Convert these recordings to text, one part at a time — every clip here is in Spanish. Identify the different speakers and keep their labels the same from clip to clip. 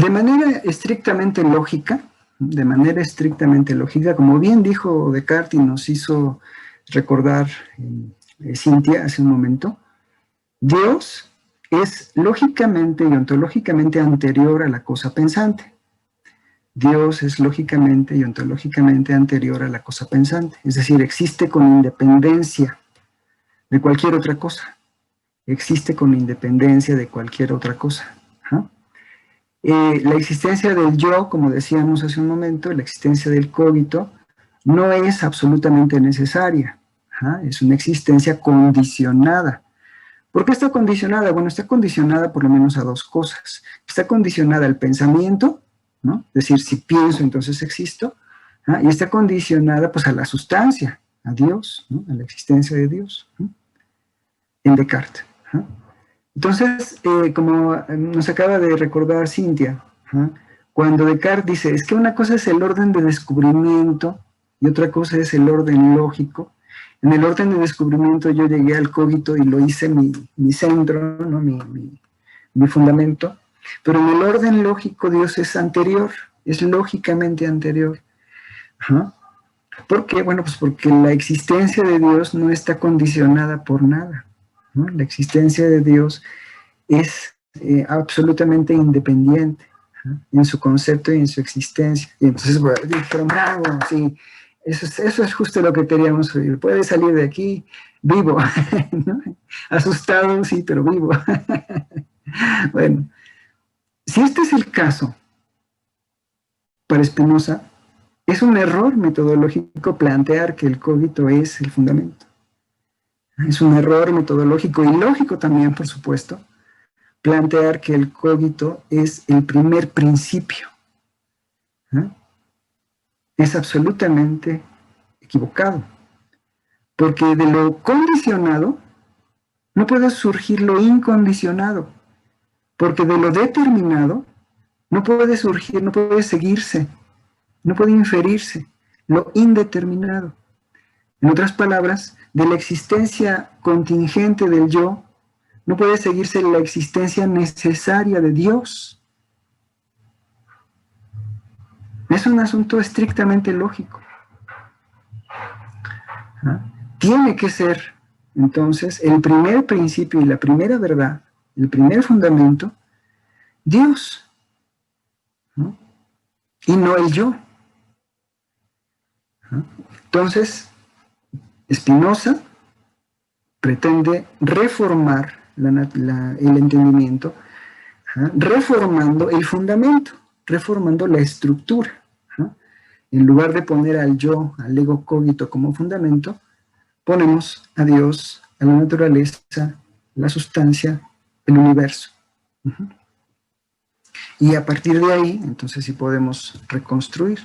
Speaker 1: De manera estrictamente lógica, como bien dijo Descartes y nos hizo recordar Cintia hace un momento, Dios es lógicamente y ontológicamente anterior a la cosa pensante. Dios es lógicamente y ontológicamente anterior a la cosa pensante, es decir, existe con independencia de cualquier otra cosa. Existe con independencia de cualquier otra cosa. La existencia del yo, como decíamos hace un momento, la existencia del cogito, no es absolutamente necesaria. Es una existencia condicionada. ¿Por qué está condicionada? Bueno, está condicionada por lo menos a dos cosas. Está condicionada al pensamiento, ¿no? Es decir, si pienso, entonces existo. Y está condicionada pues a la sustancia, a Dios, ¿no? A la existencia de Dios, ¿no? En Descartes. Entonces, como nos acaba de recordar Cintia, cuando Descartes dice, es que una cosa es el orden de descubrimiento y otra cosa es el orden lógico. En el orden de descubrimiento yo llegué al cogito y lo hice mi centro, ¿no? mi fundamento, pero en el orden lógico Dios es anterior, es lógicamente anterior. ¿Por qué? Bueno, pues porque la existencia de Dios no está condicionada por nada, ¿no? La existencia de Dios es absolutamente independiente, ¿no? En su concepto y en su existencia. Y entonces, bueno, pero bravo, sí, eso es justo lo que queríamos oír. Puede salir de aquí vivo, ¿no? Asustado, sí, pero vivo. Bueno, si este es el caso, para Spinoza, es un error metodológico plantear que el cogito es el fundamento. Es un error metodológico y lógico también, por supuesto, plantear que el cogito es el primer principio. Es absolutamente equivocado, porque de lo condicionado no puede surgir lo incondicionado, porque de lo determinado no puede surgir, no puede seguirse, no puede inferirse lo indeterminado. En otras palabras, de la existencia contingente del yo no puede seguirse la existencia necesaria de Dios. Es un asunto estrictamente lógico. Tiene que ser, entonces, el primer principio y la primera verdad, el primer fundamento, Dios, ¿no? Y no el yo. Entonces, Spinoza pretende reformar el entendimiento, reformando el fundamento, reformando la estructura. En lugar de poner al yo, al ego cogito como fundamento, ponemos a Dios, a la naturaleza, la sustancia, el universo. Y a partir de ahí, entonces sí podemos reconstruir.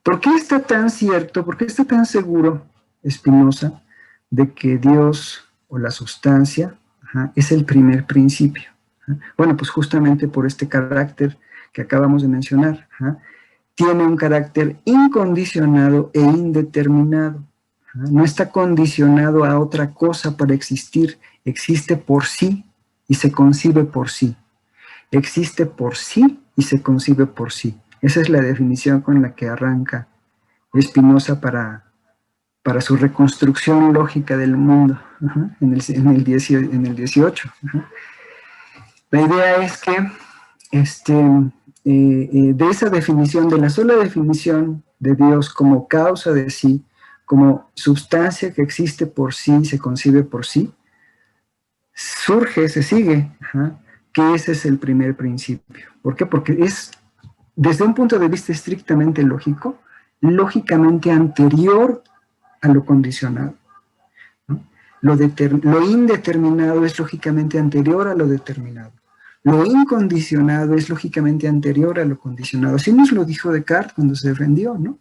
Speaker 1: ¿Por qué está tan cierto, por qué está tan seguro Spinoza de que Dios o la sustancia es el primer principio? Bueno, pues justamente por este carácter que acabamos de mencionar. Tiene un carácter incondicionado e indeterminado. No está condicionado a otra cosa para existir. Existe por sí y se concibe por sí. Existe por sí y se concibe por sí. Esa es la definición con la que arranca Spinoza para su reconstrucción lógica del mundo, en el 18. La idea es que de esa definición, de la sola definición de Dios como causa de sí, como sustancia que existe por sí, se concibe por sí, se sigue, que ese es el primer principio. ¿Por qué? Porque es, desde un punto de vista estrictamente lógico, lógicamente anterior a lo condicionado, ¿no? Lo indeterminado es lógicamente anterior a lo determinado. Lo incondicionado es lógicamente anterior a lo condicionado. Así nos lo dijo Descartes cuando se defendió, ¿no?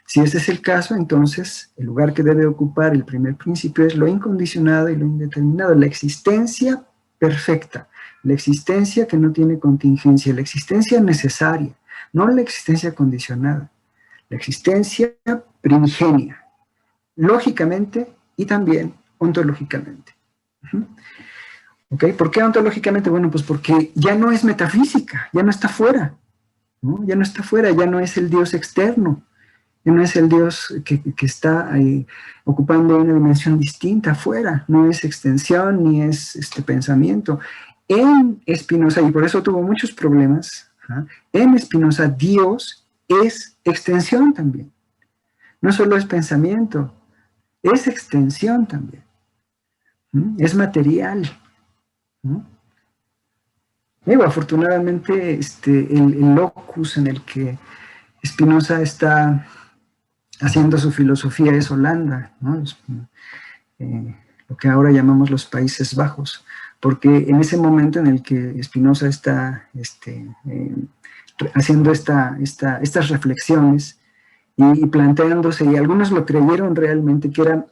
Speaker 1: Si ese es el caso, entonces el lugar que debe ocupar el primer principio es lo incondicionado y lo indeterminado, la existencia perfecta, la existencia que no tiene contingencia, la existencia necesaria, no la existencia condicionada, la existencia primigenia, lógicamente y también ontológicamente. ¿Ok? ¿Por qué ontológicamente? Bueno, pues porque ya no es metafísica, ya no está fuera, ¿no? Ya no está fuera, ya no es el Dios externo, ya no es el Dios que está ocupando una dimensión distinta afuera, no es extensión ni es pensamiento. En Spinoza, y por eso tuvo muchos problemas, ¿ah? En Spinoza Dios es extensión también, no solo es pensamiento, es extensión también, es material. ¿No? Digo, afortunadamente el locus en el que Spinoza está haciendo su filosofía es Holanda, ¿no? Lo que ahora llamamos los Países Bajos, porque en ese momento en el que Spinoza está haciendo estas reflexiones y planteándose, y algunos lo creyeron realmente, que era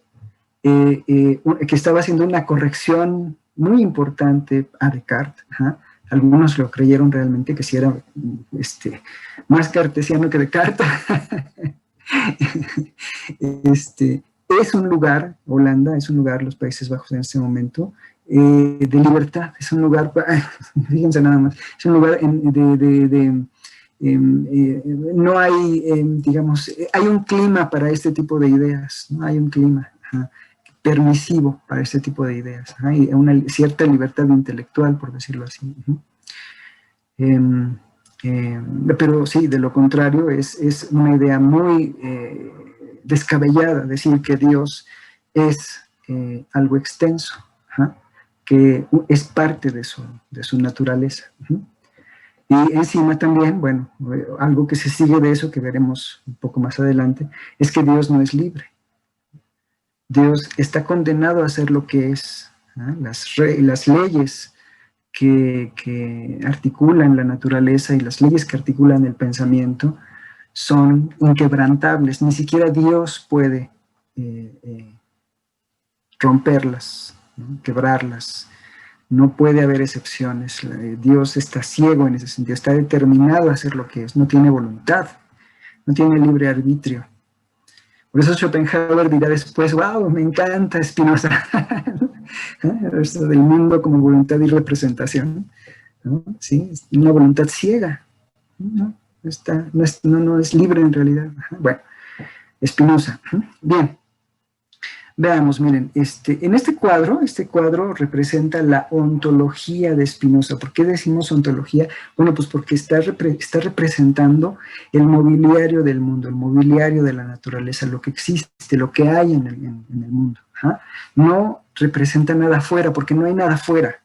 Speaker 1: que estaba haciendo una corrección muy importante a Descartes. ¿Ja? Algunos lo creyeron realmente que si era más cartesiano que Descartes. Es un lugar, Holanda, es un lugar, los Países Bajos en este momento, de libertad, es un lugar, fíjense nada más, es un lugar no hay, digamos, hay un clima para este tipo de ideas, ¿no? Hay un clima permisivo para este tipo de ideas, hay una cierta libertad intelectual, por decirlo así. Pero sí, de lo contrario, es una idea muy descabellada decir que Dios es algo extenso, que es parte de su naturaleza. Y encima también, bueno, algo que se sigue de eso, que veremos un poco más adelante, es que Dios no es libre. Dios está condenado a ser lo que es. Las leyes que articulan la naturaleza y las leyes que articulan el pensamiento son inquebrantables. Ni siquiera Dios puede romperlas, ¿no? Quebrarlas. No puede haber excepciones. Dios está ciego en ese sentido, está determinado a hacer lo que es, no tiene voluntad, no tiene libre arbitrio. Por eso Schopenhauer dirá después, wow, me encanta Spinoza, esto del mundo como voluntad y representación, ¿no? Sí, es una voluntad ciega, no es libre en realidad. Bueno, Spinoza. Bien, veamos, miren, en este cuadro representa la ontología de Spinoza. ¿Por qué decimos ontología? Bueno, pues porque está representando el mobiliario del mundo, el mobiliario de la naturaleza, lo que existe, lo que hay en el mundo. No representa nada afuera, porque no hay nada afuera.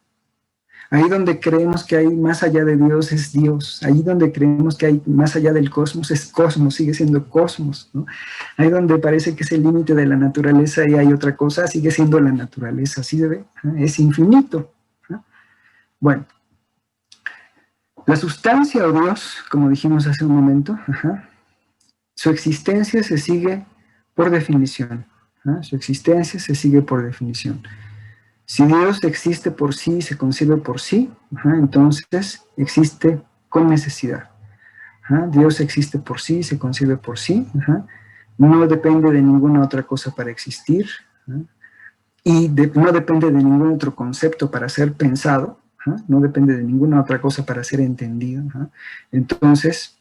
Speaker 1: Ahí donde creemos que hay más allá de Dios es Dios. Ahí donde creemos que hay más allá del cosmos es cosmos, sigue siendo cosmos, ¿no? Ahí donde parece que es el límite de la naturaleza y hay otra cosa, sigue siendo la naturaleza, ¿sí se ve? Es infinito. Bueno, la sustancia o Dios, como dijimos hace un momento, su existencia se sigue por definición. Su existencia se sigue por definición. Si Dios existe por sí, se concibe por sí, entonces existe con necesidad. Dios existe por sí, se concibe por sí, no depende de ninguna otra cosa para existir, y no depende de ningún otro concepto para ser pensado, no depende de ninguna otra cosa para ser entendido. Entonces,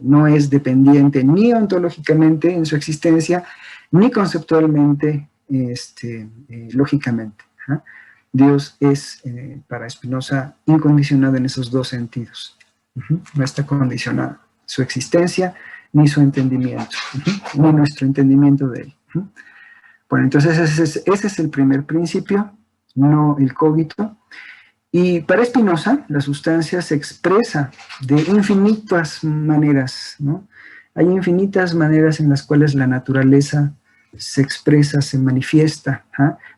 Speaker 1: no es dependiente ni ontológicamente en su existencia, ni conceptualmente, lógicamente. Dios es, para Spinoza, incondicionado en esos dos sentidos. No está condicionado su existencia ni su entendimiento, ni nuestro entendimiento de él. Bueno, entonces ese es el primer principio, no el cogito. Y para Spinoza, la sustancia se expresa de infinitas maneras, ¿no? Hay infinitas maneras en las cuales la naturaleza se expresa, se manifiesta,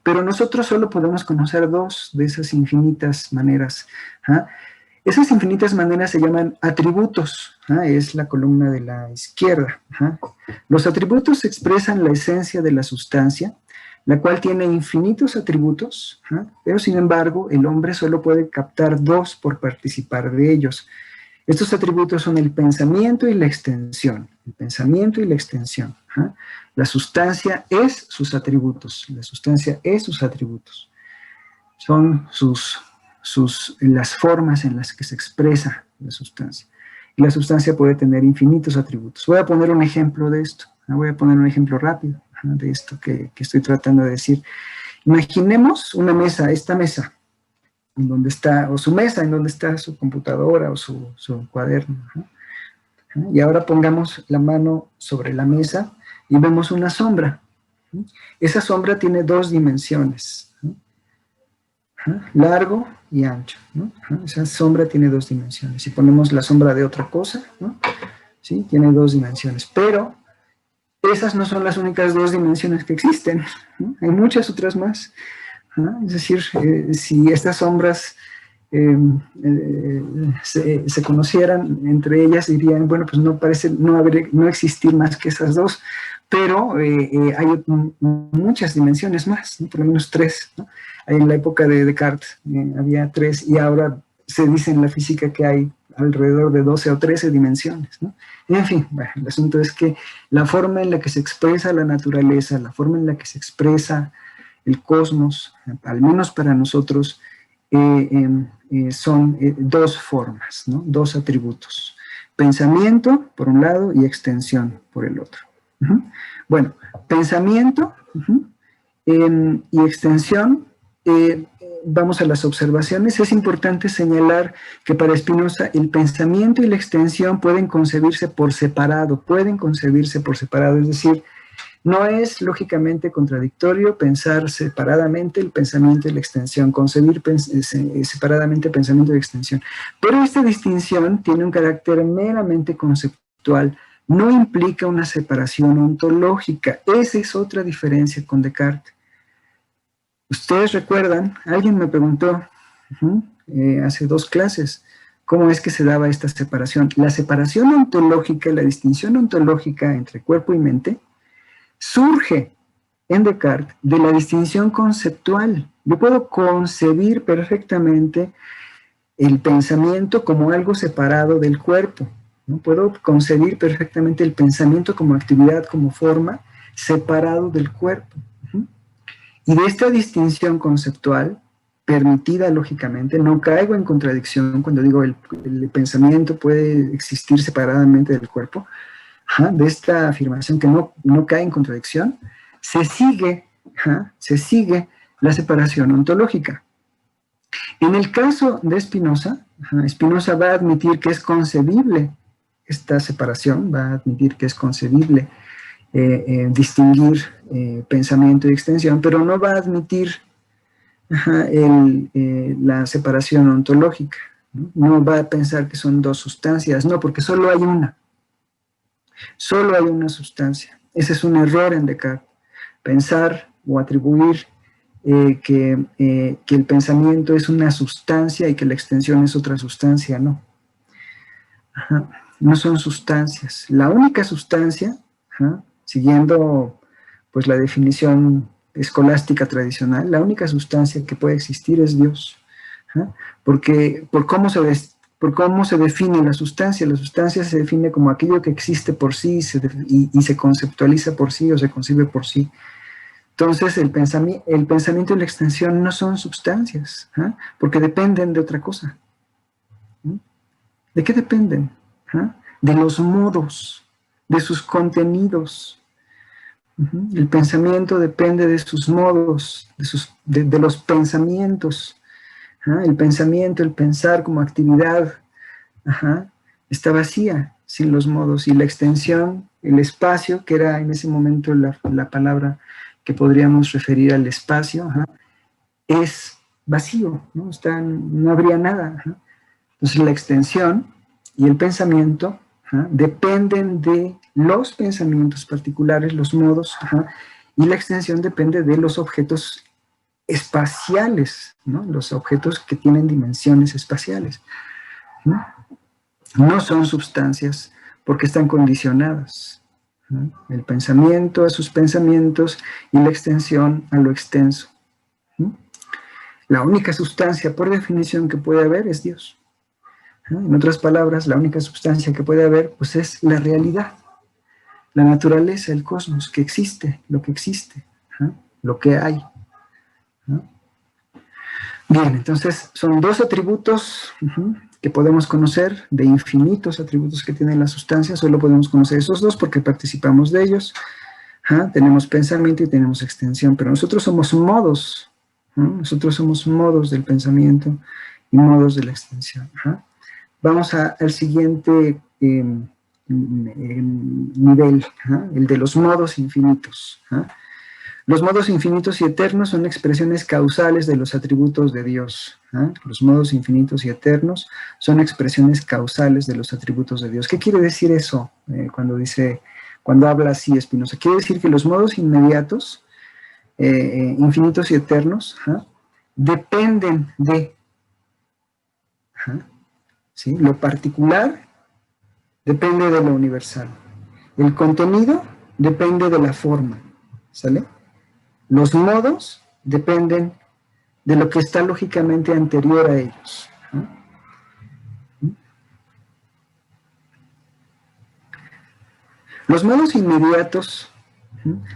Speaker 1: pero nosotros solo podemos conocer dos de esas infinitas maneras. Esas infinitas maneras se llaman atributos, es la columna de la izquierda. Los atributos expresan la esencia de la sustancia, la cual tiene infinitos atributos, pero sin embargo el hombre solo puede captar dos por participar de ellos. Estos atributos son el pensamiento y la extensión. El pensamiento y la extensión. La sustancia es sus atributos. La sustancia es sus atributos. son las formas en las que se expresa la sustancia. Y la sustancia puede tener infinitos atributos. Voy a poner un ejemplo de esto. Voy a poner un ejemplo rápido de esto que estoy tratando de decir. Imaginemos una mesa, esta mesa, en donde está, o su mesa, en donde está su computadora o su cuaderno. Y ahora pongamos la mano sobre la mesa y vemos una sombra. Esa sombra tiene dos dimensiones, largo y ancho. Esa sombra tiene dos dimensiones. Si ponemos la sombra de otra cosa, ¿sí? Tiene dos dimensiones, pero esas no son las únicas dos dimensiones que existen. Hay muchas otras más. Es decir, si estas sombras se conocieran entre ellas, dirían, bueno, pues no parece no existir más que esas dos, pero hay muchas dimensiones más, ¿no? Por lo menos tres, ¿no? En la época de Descartes había tres, y ahora se dice en la física que hay alrededor de 12 o 13 dimensiones, ¿no? En fin, bueno, el asunto es que la forma en la que se expresa la naturaleza, la forma en la que se expresa el cosmos, al menos para nosotros, son dos formas, ¿no? Dos atributos. Pensamiento, por un lado, y extensión, por el otro. Bueno, pensamiento y extensión, vamos a las observaciones. Es importante señalar que para Spinoza el pensamiento y la extensión pueden concebirse por separado, es decir, no es lógicamente contradictorio pensar separadamente el pensamiento y la extensión, concebir separadamente pensamiento y extensión. Pero esta distinción tiene un carácter meramente conceptual, no implica una separación ontológica. Esa es otra diferencia con Descartes. Ustedes recuerdan, alguien me preguntó hace 2 clases, ¿cómo es que se daba esta separación? La separación ontológica, la distinción ontológica entre cuerpo y mente, surge en Descartes de la distinción conceptual. Yo puedo concebir perfectamente el pensamiento como algo separado del cuerpo, ¿no? Puedo concebir perfectamente el pensamiento como actividad, como forma, separado del cuerpo. Y de esta distinción conceptual, permitida lógicamente, no caigo en contradicción cuando digo el pensamiento puede existir separadamente del cuerpo, de esta afirmación que no cae en contradicción, se sigue la separación ontológica. En el caso de Spinoza, Spinoza va a admitir que es concebible esta separación, va a admitir que es concebible distinguir pensamiento y extensión, pero no va a admitir la separación ontológica, no va a pensar que son dos sustancias, no, porque solo hay una. Solo hay una sustancia. Ese es un error en Descartes. Pensar o atribuir que el pensamiento es una sustancia y que la extensión es otra sustancia, no. No son sustancias. La única sustancia, siguiendo pues, la definición escolástica tradicional, la única sustancia que puede existir es Dios. Porque por cómo se define la sustancia se define como aquello que existe por sí y se conceptualiza por sí o se concibe por sí. Entonces el pensamiento y la extensión no son sustancias, porque dependen de otra cosa. ¿De qué dependen? De los modos, de sus contenidos. El pensamiento depende de sus modos, de los pensamientos. El pensamiento, el pensar como actividad, está vacía, sin los modos. Y la extensión, el espacio, que era en ese momento la palabra que podríamos referir al espacio, es vacío, no habría nada. Entonces la extensión y el pensamiento dependen de los pensamientos particulares, los modos, y la extensión depende de los objetos espaciales, los objetos que tienen dimensiones espaciales. No son sustancias porque están condicionadas. El pensamiento a sus pensamientos y la extensión a lo extenso. La única sustancia, por definición, que puede haber es Dios. En otras palabras, la única sustancia que puede haber pues, es la realidad, la naturaleza, el cosmos, que existe, lo que hay. Bien, entonces son dos atributos que podemos conocer, de infinitos atributos que tiene la sustancia. Solo podemos conocer esos dos porque participamos de ellos. Tenemos pensamiento y tenemos extensión, pero nosotros somos modos. Nosotros somos modos del pensamiento y modos de la extensión. Vamos al siguiente nivel, el de los modos infinitos. Los modos infinitos y eternos son expresiones causales de los atributos de Dios. Los modos infinitos y eternos son expresiones causales de los atributos de Dios. ¿Qué quiere decir eso cuando habla así Spinoza? Quiere decir que los modos inmediatos, infinitos y eternos, dependen de ¿sí? Lo particular depende de lo universal. El contenido depende de la forma. ¿Sale? Los modos dependen de lo que está lógicamente anterior a ellos. Los modos inmediatos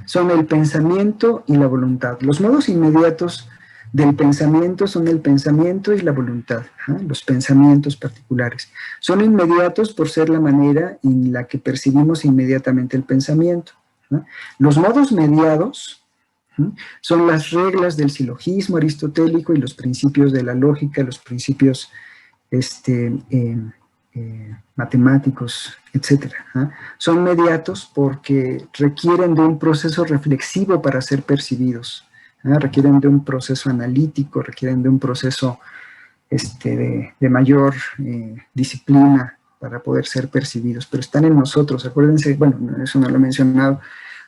Speaker 1: son el pensamiento y la voluntad. Los modos inmediatos del pensamiento son el pensamiento y la voluntad, los pensamientos particulares. Son inmediatos por ser la manera en la que percibimos inmediatamente el pensamiento. Los modos mediados son las reglas del silogismo aristotélico y los principios de la lógica, los principios matemáticos, etc. Son mediatos porque requieren de un proceso reflexivo para ser percibidos, requieren de un proceso analítico, requieren de un proceso de mayor disciplina para poder ser percibidos, pero están en nosotros. Acuérdense, bueno, eso no lo he mencionado,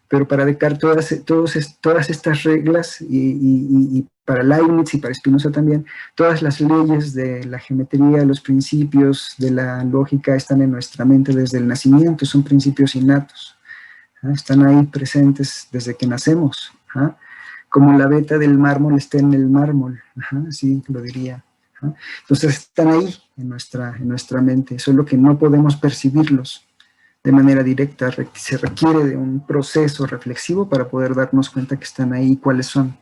Speaker 1: pero para Descartes todas estas reglas y para Leibniz y para Spinoza también, todas las leyes de la geometría, los principios de la lógica están en nuestra mente desde el nacimiento, son principios innatos, están ahí presentes desde que nacemos, como la veta del mármol está en el mármol, así lo diría. Entonces están ahí en nuestra mente, solo que no podemos percibirlos de manera directa, se requiere de un proceso reflexivo para poder darnos cuenta que están ahí y cuáles son.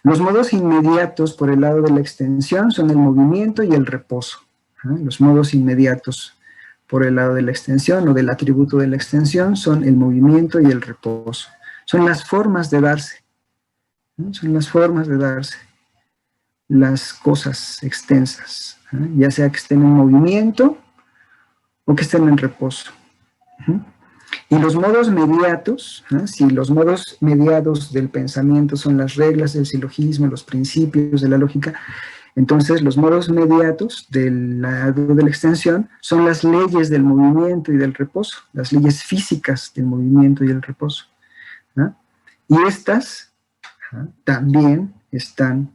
Speaker 1: Los modos inmediatos por el lado de la extensión son el movimiento y el reposo. Los modos inmediatos por el lado de la extensión o del atributo de la extensión son el movimiento y el reposo. Son las formas de darse. Son las formas de darse las cosas extensas, ya sea que estén en movimiento o que estén en reposo. Y los modos mediatos, si los modos mediados del pensamiento son las reglas del silogismo, los principios de la lógica, entonces los modos mediatos del lado de la extensión son las leyes del movimiento y del reposo, las leyes físicas del movimiento y el reposo. Y estas también están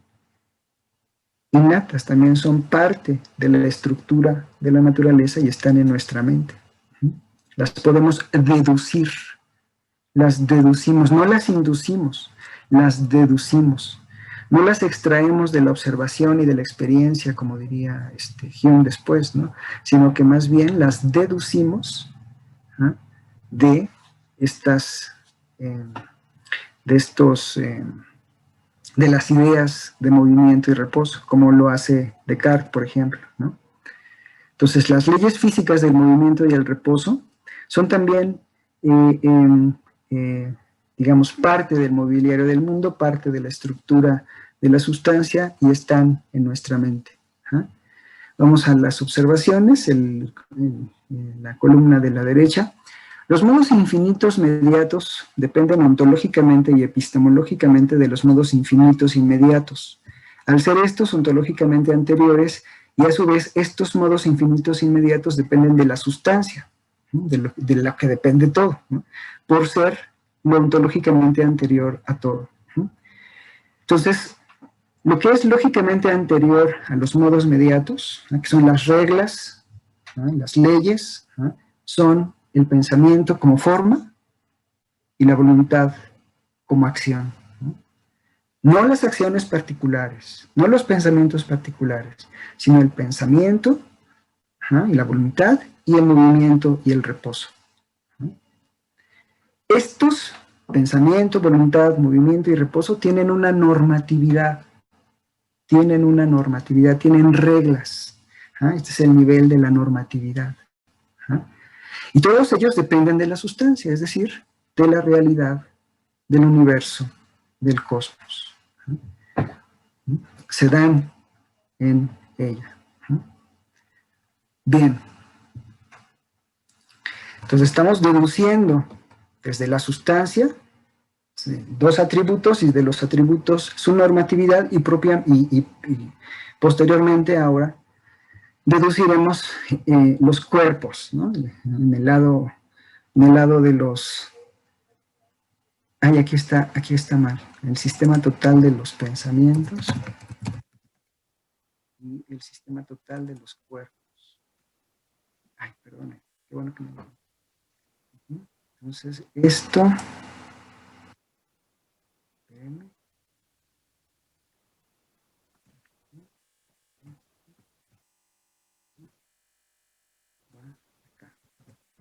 Speaker 1: innatas, también son parte de la estructura de la naturaleza y están en nuestra mente. Las podemos deducir, las deducimos, no las inducimos, las deducimos. No las extraemos de la observación y de la experiencia, como diría Hume después, ¿no? Sino que más bien las deducimos de de las ideas de movimiento y reposo, como lo hace Descartes, por ejemplo, ¿no? Entonces, las leyes físicas del movimiento y el reposo son también, digamos, parte del mobiliario del mundo, parte de la estructura de la sustancia y están en nuestra mente. Vamos a las observaciones, la columna de la derecha. Los modos infinitos mediatos dependen ontológicamente y epistemológicamente de los modos infinitos inmediatos. Al ser estos ontológicamente anteriores, y a su vez estos modos infinitos inmediatos dependen de la sustancia, ¿no? de lo que depende todo, ¿no? Por ser lo ontológicamente anterior a todo, ¿no? Entonces, lo que es lógicamente anterior a los modos mediatos, ¿no? Que son las reglas, ¿no? Las leyes, ¿no? Son el pensamiento como forma y la voluntad como acción. No las acciones particulares, no los pensamientos particulares, sino el pensamiento y la voluntad y el movimiento y el reposo. Estos, pensamiento, voluntad, movimiento y reposo, tienen una normatividad. tienen una normatividad, tienen reglas. Este es el nivel de la normatividad. Y todos ellos dependen de la sustancia, es decir, de la realidad, del universo, del cosmos. Se dan en ella. Bien. Entonces estamos deduciendo desde la sustancia dos atributos, y de los atributos su normatividad y posteriormente ahora deduciremos los cuerpos, ¿no? En el lado de los... Ay, aquí está mal. El sistema total de los pensamientos y el sistema total de los cuerpos. Ay, perdone, qué bueno que me lo... Entonces, esto...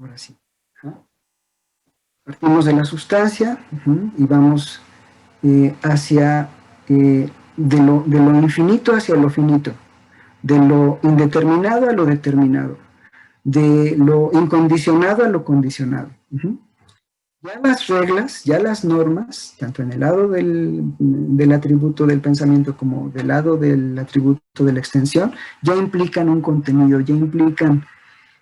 Speaker 1: Ahora sí. Partimos de la sustancia y vamos hacia de lo infinito hacia lo finito, de lo indeterminado a lo determinado, de lo incondicionado a lo condicionado. Ya las reglas, ya las normas, tanto en el lado del atributo del pensamiento como del lado del atributo de la extensión, ya implican un contenido, ya implican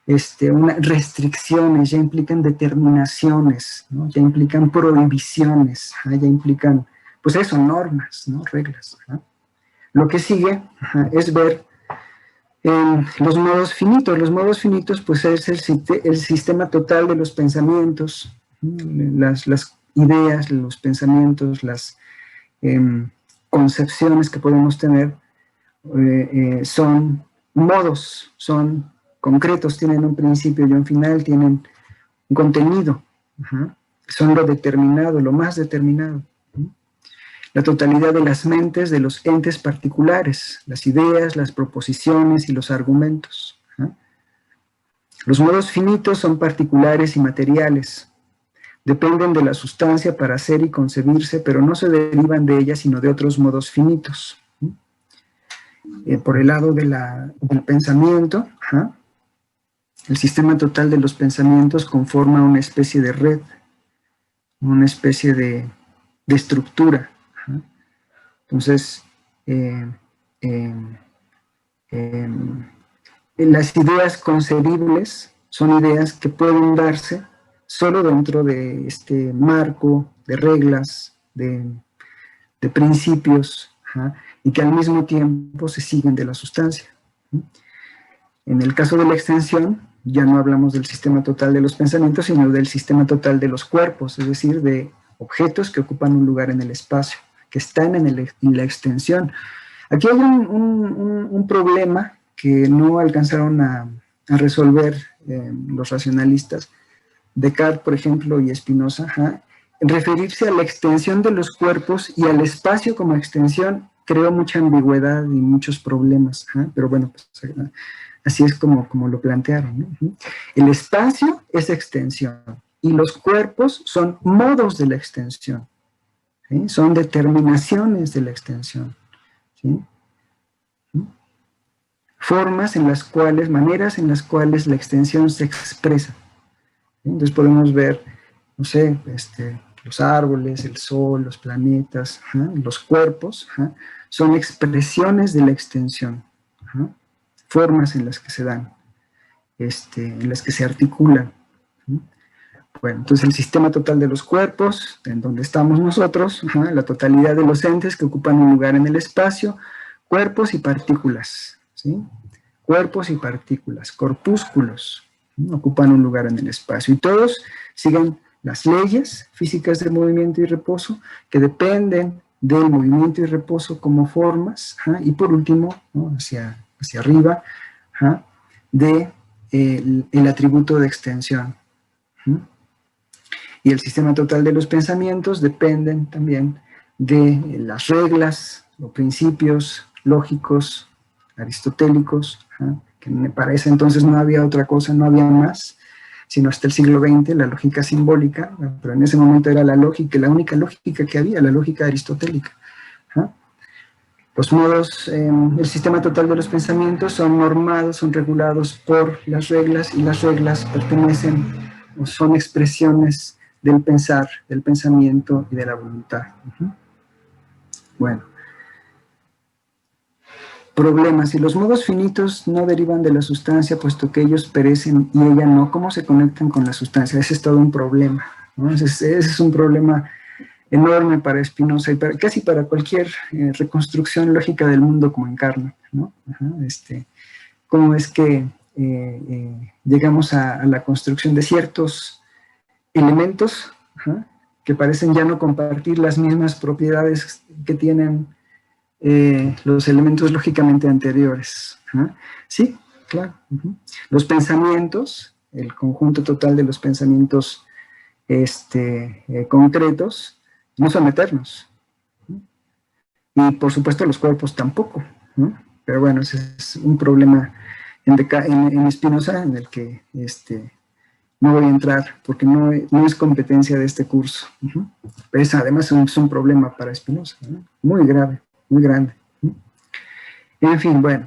Speaker 1: restricciones, ya implican determinaciones, ¿no? Ya implican prohibiciones, ya implican, pues eso, normas, ¿no? Reglas. Lo que sigue es ver los modos finitos. Los modos finitos, pues es el sistema total de los pensamientos, las ideas, los pensamientos, las concepciones que podemos tener, son modos, son concretos, tienen un principio y un final, tienen un contenido, son lo determinado, lo más determinado. La totalidad de las mentes de los entes particulares, las ideas, las proposiciones y los argumentos. Los modos finitos son particulares y materiales, dependen de la sustancia para ser y concebirse, pero no se derivan de ella sino de otros modos finitos. Por el lado del pensamiento, el sistema total de los pensamientos conforma una especie de red, una especie de estructura. Entonces, las ideas concebibles son ideas que pueden darse solo dentro de este marco de reglas, de principios, y que al mismo tiempo se siguen de la sustancia. En el caso de la extensión, ya no hablamos del sistema total de los pensamientos, sino del sistema total de los cuerpos, es decir, de objetos que ocupan un lugar en el espacio, que están en la extensión. Aquí hay un problema que no alcanzaron a resolver los racionalistas, Descartes, por ejemplo, y Spinoza. Referirse a la extensión de los cuerpos y al espacio como extensión creó mucha ambigüedad y muchos problemas, pero bueno, pues, así es como lo plantearon, ¿no? El espacio es extensión y los cuerpos son modos de la extensión, ¿sí? Son determinaciones de la extensión, ¿sí? Formas en las cuales, maneras en las cuales la extensión se expresa, ¿sí? Entonces podemos ver, no sé, los árboles, el sol, los planetas, los cuerpos, son expresiones de la extensión, formas en las que se dan, en las que se articulan. Bueno, entonces el sistema total de los cuerpos, en donde estamos nosotros, la totalidad de los entes que ocupan un lugar en el espacio, cuerpos y partículas, ¿sí? Cuerpos y partículas, corpúsculos, ocupan un lugar en el espacio, y todos siguen las leyes físicas del movimiento y reposo, que dependen del movimiento y reposo como formas, y por último, ¿no? hacia arriba, el atributo de extensión. Y el sistema total de los pensamientos dependen también de las reglas o principios lógicos, aristotélicos, que para ese entonces no había otra cosa, no había más, sino hasta el siglo XX, la lógica simbólica, pero en ese momento era la lógica, la única lógica que había, la lógica aristotélica. Los modos, el sistema total de los pensamientos son normados, son regulados por las reglas, y las reglas pertenecen o son expresiones del pensar, del pensamiento y de la voluntad. Bueno. Problemas. Si los modos finitos no derivan de la sustancia, puesto que ellos perecen y ella no, ¿cómo se conectan con la sustancia? Ese es todo un problema, ¿no? Ese es un problema enorme para Spinoza y casi para cualquier reconstrucción lógica del mundo como encarna, ¿no? ¿Cómo es que llegamos a la construcción de ciertos elementos que parecen ya no compartir las mismas propiedades que tienen los elementos lógicamente anteriores? Sí, claro. Los pensamientos, el conjunto total de los pensamientos concretos, no son eternos. Y por supuesto los cuerpos tampoco, ¿no? Pero bueno, ese es un problema en Spinoza en el que no voy a entrar porque no es competencia de este curso. Pero además es un problema para Spinoza, ¿no? Muy grave, muy grande. En fin, bueno.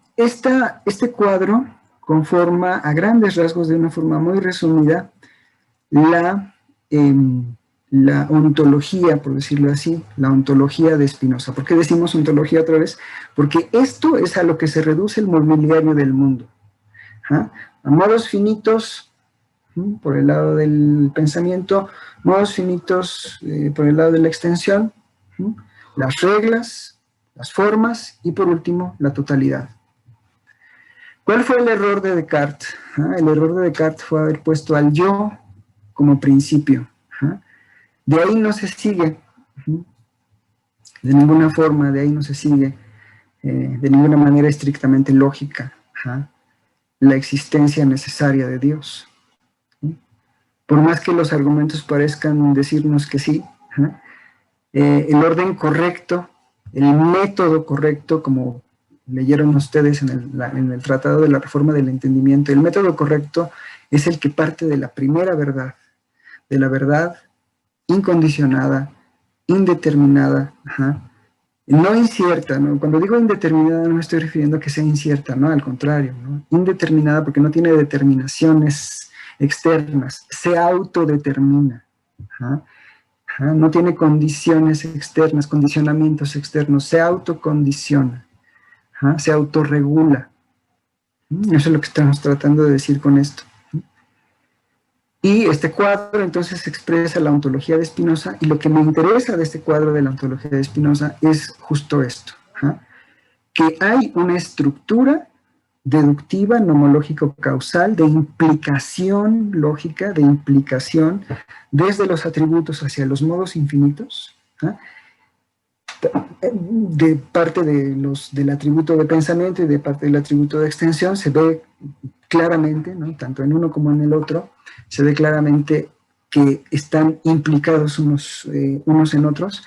Speaker 1: Este cuadro conforma a grandes rasgos, de una forma muy resumida, la ontología, por decirlo así, la ontología de Spinoza. ¿Por qué decimos ontología otra vez? Porque esto es a lo que se reduce el mobiliario del mundo. A modos finitos, por el lado del pensamiento, modos finitos por el lado de la extensión, las reglas, las formas y por último la totalidad. ¿Cuál fue el error de Descartes? El error de Descartes fue haber puesto al yo como principio. De ahí no se sigue, de ninguna forma, de ahí no se sigue, de ninguna manera estrictamente lógica, la existencia necesaria de Dios. Por más que los argumentos parezcan decirnos que sí, el orden correcto, el método correcto, como leyeron ustedes en el Tratado de la Reforma del Entendimiento, el método correcto es el que parte de la primera verdad, de la verdad incondicionada, indeterminada, no incierta, ¿no? Cuando digo indeterminada no me estoy refiriendo a que sea incierta, no, al contrario, ¿no? Indeterminada porque no tiene determinaciones externas, se autodetermina, no tiene condiciones externas, condicionamientos externos, se autocondiciona, se autorregula. Eso es lo que estamos tratando de decir con esto. Y este cuadro entonces expresa la ontología de Spinoza, y lo que me interesa de este cuadro de la ontología de Spinoza es justo esto, que hay una estructura deductiva, nomológico-causal, de implicación lógica, de implicación desde los atributos hacia los modos infinitos, de parte del atributo de pensamiento y de parte del atributo de extensión, se ve claramente, ¿no? Tanto en uno como en el otro, se ve claramente que están implicados unos en otros,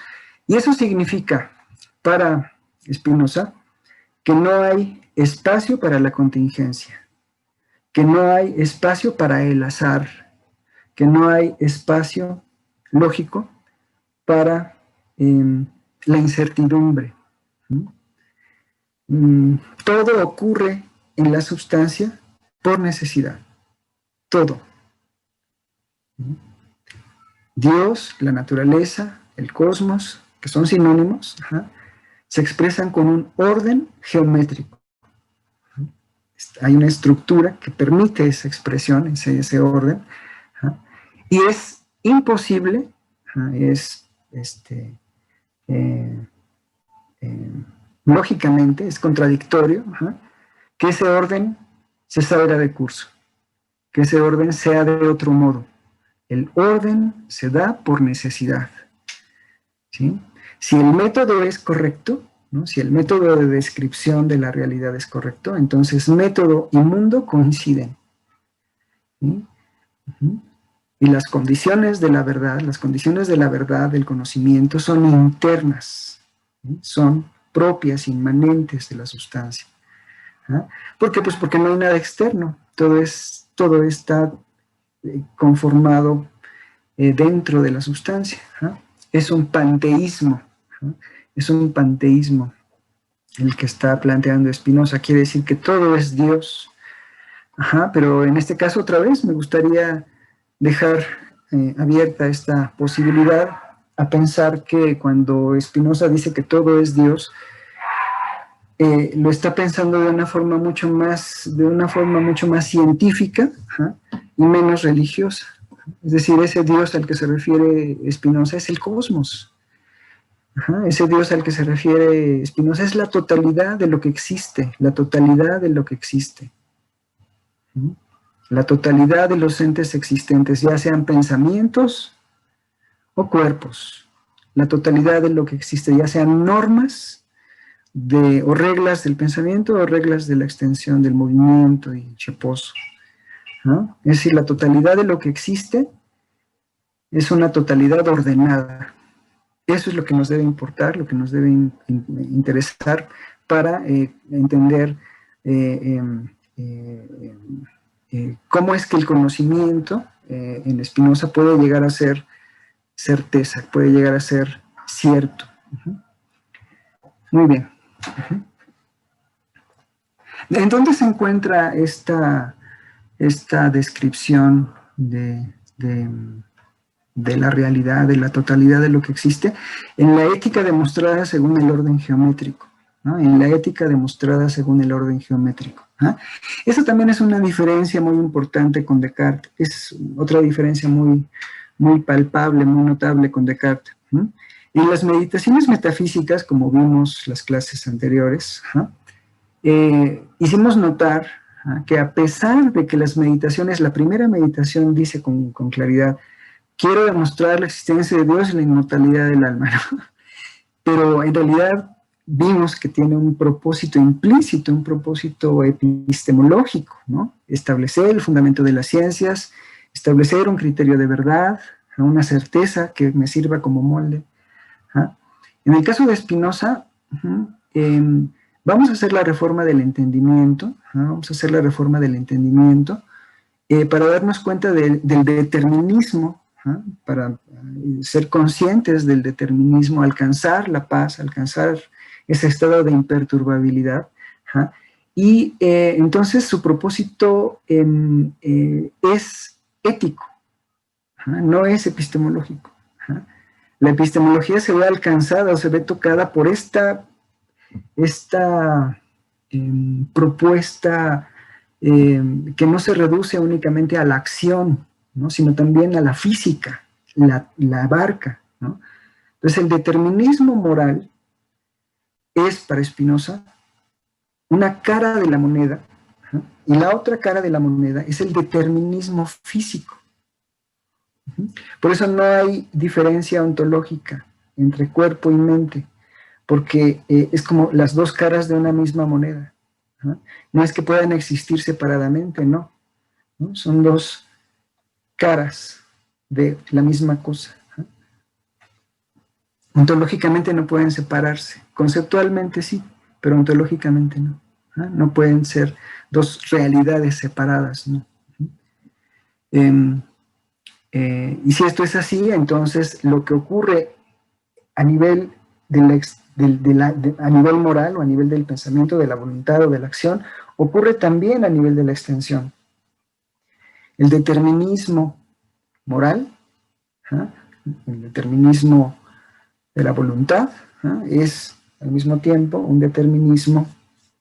Speaker 1: y eso significa para Spinoza que no hay espacio para la contingencia, que no hay espacio para el azar, que no hay espacio lógico para la incertidumbre. Todo ocurre en la sustancia por necesidad. Todo. Dios, la naturaleza, el cosmos, que son sinónimos, se expresan con un orden geométrico. Hay una estructura que permite esa expresión, ese orden, y es imposible, lógicamente, es contradictorio, que ese orden se salga de curso, que ese orden sea de otro modo. El orden se da por necesidad, ¿sí? Si el método es correcto, ¿no? Si el método de descripción de la realidad es correcto, entonces método y mundo coinciden, ¿sí? Y las condiciones de la verdad, del conocimiento, son internas, ¿sí? Son propias, inmanentes de la sustancia. ¿Por qué? Pues porque no hay nada externo, todo está conformado dentro de la sustancia. Es un panteísmo. es un panteísmo el que está planteando Spinoza. Quiere decir que todo es Dios. Ajá, pero en este caso otra vez me gustaría dejar abierta esta posibilidad a pensar que cuando Spinoza dice que todo es Dios, lo está pensando de una forma mucho más científica, ajá, y menos religiosa. Es decir, ese Dios al que se refiere Spinoza es el cosmos. Ajá, ese Dios al que se refiere Spinoza es la totalidad de lo que existe, la totalidad de lo que existe. ¿Mm? La totalidad de los entes existentes, ya sean pensamientos o cuerpos. La totalidad de lo que existe, ya sean normas o reglas del pensamiento o reglas de la extensión del movimiento y cheposo, ¿no? Es decir, la totalidad de lo que existe es una totalidad ordenada. Eso es lo que nos debe importar, lo que nos debe interesar para entender cómo es que el conocimiento en Spinoza puede llegar a ser certeza, puede llegar a ser cierto. Muy bien. ¿En dónde se encuentra esta descripción de la realidad, de la totalidad de lo que existe? En la ética demostrada según el orden geométrico, ¿no? En la ética demostrada según el orden geométrico. ¿Ah? Eso también es una diferencia muy importante con Descartes, es otra diferencia muy, muy palpable, muy notable con Descartes. ¿No? En las meditaciones metafísicas, como vimos las clases anteriores, ¿no? Hicimos notar que a pesar de que las meditaciones, la primera meditación dice con claridad, quiero demostrar la existencia de Dios y la inmortalidad del alma, ¿no? Pero en realidad vimos que tiene un propósito implícito, un propósito epistemológico, ¿no? Establecer el fundamento de las ciencias, establecer un criterio de verdad, una certeza que me sirva como molde. ¿Ah? En el caso de Spinoza, vamos a hacer la reforma del entendimiento, ¿no? Vamos a hacer la reforma del entendimiento para darnos cuenta del determinismo, ¿no? Para ser conscientes del determinismo, alcanzar la paz, alcanzar ese estado de imperturbabilidad. ¿No? Y entonces su propósito es ético, no es epistemológico. La epistemología se ve alcanzada o se ve tocada por esta propuesta que no se reduce únicamente a la acción, ¿no? Sino también a la física, la abarca, ¿no? Entonces el determinismo moral es para Spinoza una cara de la moneda, ¿no? Y la otra cara de la moneda es el determinismo físico. Por eso no hay diferencia ontológica entre cuerpo y mente, porque es como las dos caras de una misma moneda. ¿No? No es que puedan existir separadamente, no. ¿No? Son dos caras de la misma cosa. ¿No? Ontológicamente no pueden separarse. Conceptualmente sí, pero ontológicamente no. ¿No? No pueden ser dos realidades separadas, ¿no? Y si esto es así, entonces lo que ocurre a nivel a nivel moral o a nivel del pensamiento, de la voluntad o de la acción, ocurre también a nivel de la extensión. El determinismo moral, ¿eh? El determinismo de la voluntad, ¿eh? Es al mismo tiempo un determinismo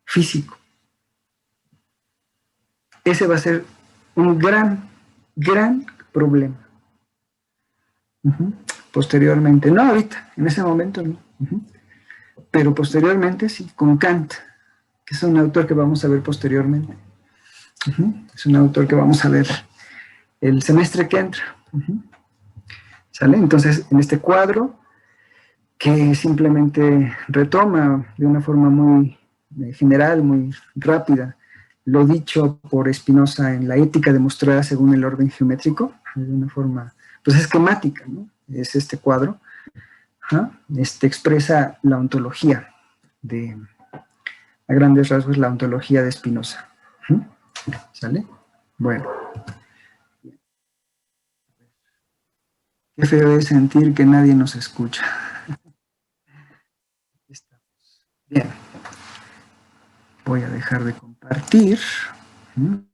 Speaker 1: físico. Ese va a ser un gran, gran problema. Posteriormente, no ahorita, en ese momento no. Pero posteriormente sí, con Kant, que es un autor que vamos a ver posteriormente. Es un autor que vamos a ver el semestre que entra. ¿Sale? Entonces, en este cuadro, que simplemente retoma de una forma muy general, muy rápida, lo dicho por Spinoza en la ética demostrada según el orden geométrico, de una forma, pues, esquemática, ¿no? Es este cuadro. Expresa la ontología a grandes rasgos, la ontología de Spinoza. ¿Sale? Bueno. Qué feo es sentir que nadie nos escucha. Bien, voy a dejar de compartir.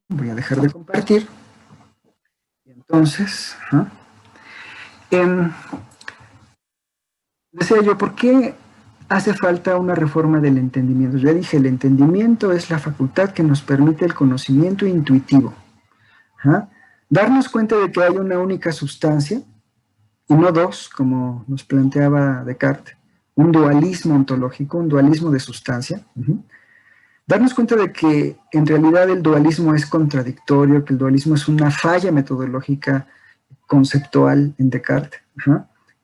Speaker 1: Voy a dejar de compartir. Y entonces, decía yo, ¿por qué hace falta una reforma del entendimiento? Ya dije, el entendimiento es la facultad que nos permite el conocimiento intuitivo. Darnos cuenta de que hay una única sustancia, y no dos, como nos planteaba Descartes, un dualismo ontológico, un dualismo de sustancia. Darnos cuenta de que en realidad el dualismo es contradictorio, que el dualismo es una falla metodológica conceptual en Descartes,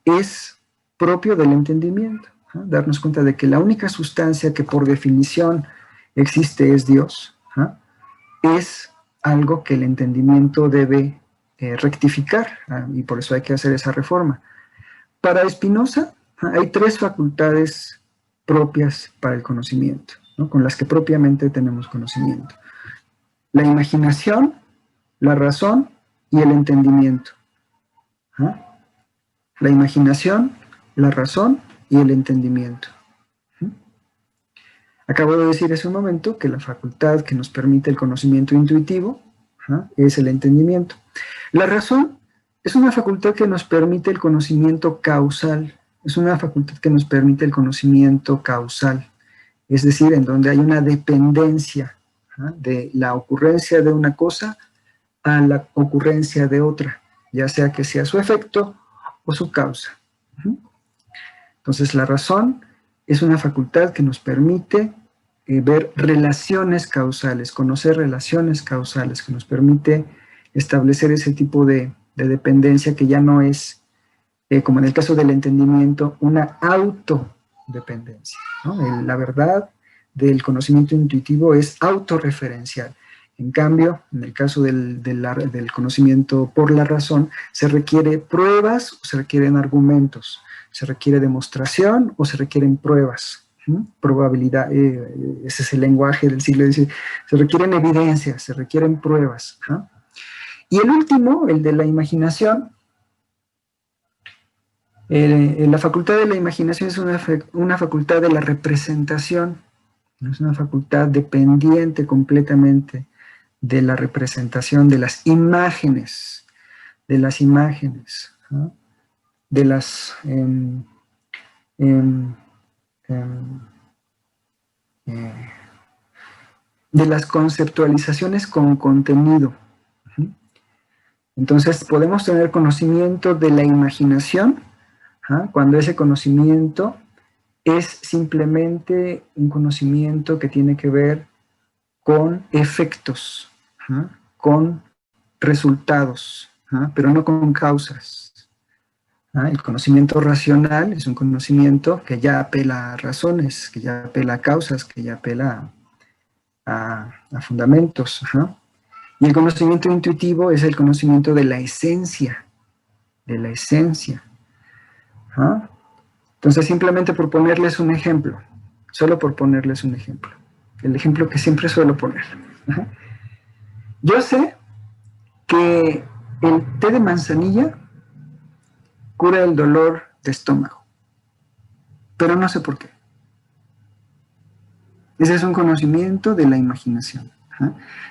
Speaker 1: es propio del entendimiento. Darnos cuenta de que la única sustancia que por definición existe es Dios, es algo que el entendimiento debe rectificar, y por eso hay que hacer esa reforma. Para Spinoza hay tres facultades propias para el conocimiento, ¿no? Con las que propiamente tenemos conocimiento: la imaginación, la razón y el entendimiento. La imaginación, la razón y el entendimiento. Acabo de decir hace un momento que la facultad que nos permite el conocimiento intuitivo es el entendimiento. La razón es una facultad que nos permite el conocimiento causal, es una facultad que nos permite el conocimiento causal, es decir, en donde hay una dependencia de la ocurrencia de una cosa a la ocurrencia de otra, ya sea que sea su efecto o su causa. Entonces, la razón es una facultad que nos permite ver relaciones causales, conocer relaciones causales, que nos permite establecer ese tipo de dependencia que ya no es, como en el caso del entendimiento, una autodependencia, ¿no? La verdad del conocimiento intuitivo es autorreferencial. En cambio, en el caso del conocimiento por la razón, se requiere pruebas o se requieren argumentos, se requiere demostración o se requieren pruebas. Probabilidad, ese es el lenguaje del siglo XIX, se requieren evidencias, se requieren pruebas. Y el último, el de la imaginación, la facultad de la imaginación es una facultad de la representación, es una facultad dependiente completamente de la representación, de las imágenes, de las de las conceptualizaciones con contenido. Entonces podemos tener conocimiento de la imaginación cuando ese conocimiento es simplemente un conocimiento que tiene que ver con efectos, con resultados, pero no con causas. El conocimiento racional es un conocimiento que ya apela a razones, que ya apela a causas, que ya apela a fundamentos. Y el conocimiento intuitivo es el conocimiento de la esencia, de la esencia. Entonces, simplemente por ponerles un ejemplo, solo por ponerles un ejemplo, el ejemplo que siempre suelo poner. Yo sé que el té de manzanilla cura el dolor de estómago, pero no sé por qué. Ese es un conocimiento de la imaginación.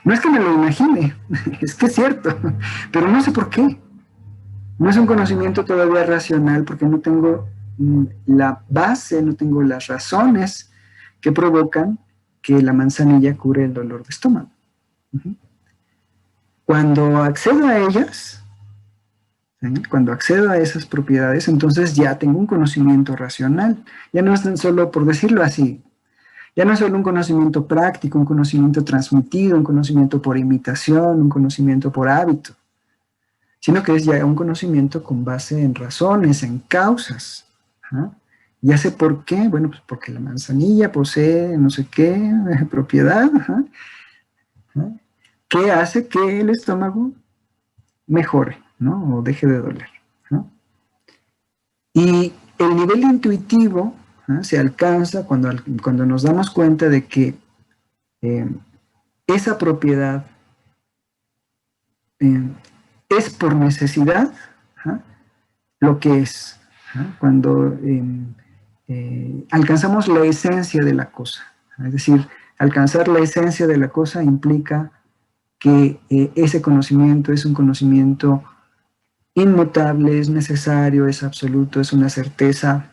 Speaker 1: No es que me lo imagine, es que es cierto, pero no sé por qué. No es un conocimiento todavía racional porque no tengo la base, no tengo las razones que provocan que la manzanilla cure el dolor de estómago. Cuando accedo a ellas, cuando accedo a esas propiedades, entonces ya tengo un conocimiento racional. Ya no es tan solo, por decirlo así, ya no es solo un conocimiento práctico, un conocimiento transmitido, un conocimiento por imitación, un conocimiento por hábito, sino que es ya un conocimiento con base en razones, en causas. Ya sé por qué, bueno, pues porque la manzanilla posee no sé qué propiedad, que hace que el estómago mejore, ¿no? O deje de doler, ¿no? Y el nivel intuitivo se alcanza cuando nos damos cuenta de que esa propiedad es por necesidad lo que es. Cuando alcanzamos la esencia de la cosa. Es decir, alcanzar la esencia de la cosa implica que ese conocimiento es un conocimiento inmutable, es necesario, es absoluto, es una certeza.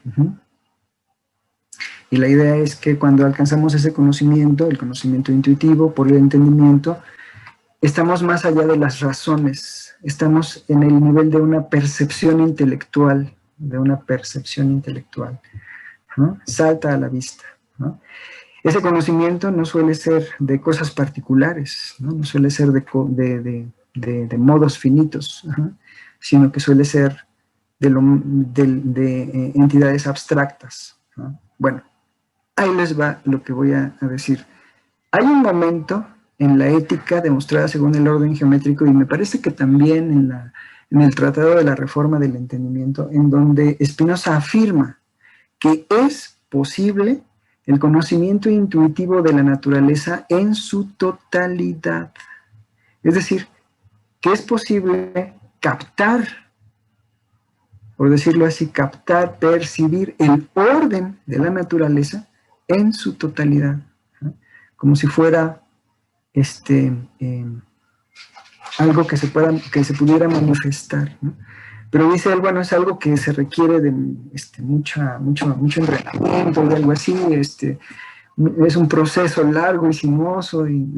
Speaker 1: Y la idea es que cuando alcanzamos ese conocimiento, el conocimiento intuitivo por el entendimiento, estamos más allá de las razones, estamos en el nivel de una percepción intelectual, ¿no? Salta a la vista, ¿no? Ese conocimiento no suele ser de cosas particulares, no suele ser de modos finitos, sino que suele ser de entidades abstractas, ¿no? Bueno, ahí les va lo que voy a decir. Hay un momento en la ética demostrada según el orden geométrico, y me parece que también en el Tratado de la Reforma del Entendimiento, en donde Spinoza afirma que es posible el conocimiento intuitivo de la naturaleza en su totalidad. Es decir, que es posible captar, por decirlo así, captar, percibir el orden de la naturaleza en su totalidad, ¿no? Como si fuera algo que se pudiera manifestar, ¿no? Pero dice él, bueno, es algo que se requiere de mucho entrenamiento, de algo así, es un proceso largo y sinuoso, y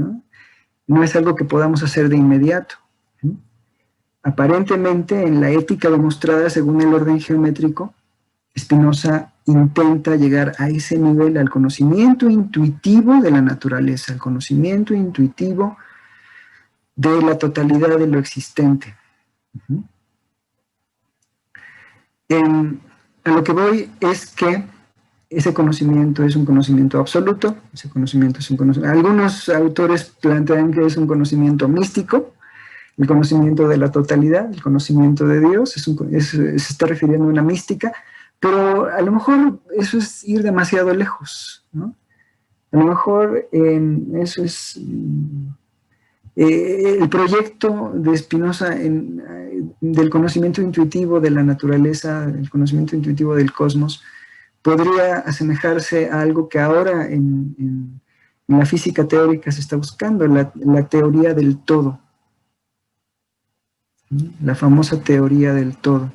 Speaker 1: no es algo que podamos hacer de inmediato, ¿sí? Aparentemente, en la ética demostrada según el orden geométrico, Spinoza intenta llegar a ese nivel, al conocimiento intuitivo de la naturaleza, al conocimiento intuitivo de la totalidad de lo existente. A lo que voy es que ese conocimiento es un conocimiento absoluto, ese conocimiento es un conocimiento. Algunos autores plantean que es un conocimiento místico, el conocimiento de la totalidad, el conocimiento de Dios, se está refiriendo a una mística, pero a lo mejor eso es ir demasiado lejos, ¿no? A lo mejor eso es el proyecto de Spinoza del conocimiento intuitivo de la naturaleza, el conocimiento intuitivo del cosmos, podría asemejarse a algo que ahora en la física teórica se está buscando, la teoría del todo, ¿sí? La famosa teoría del todo.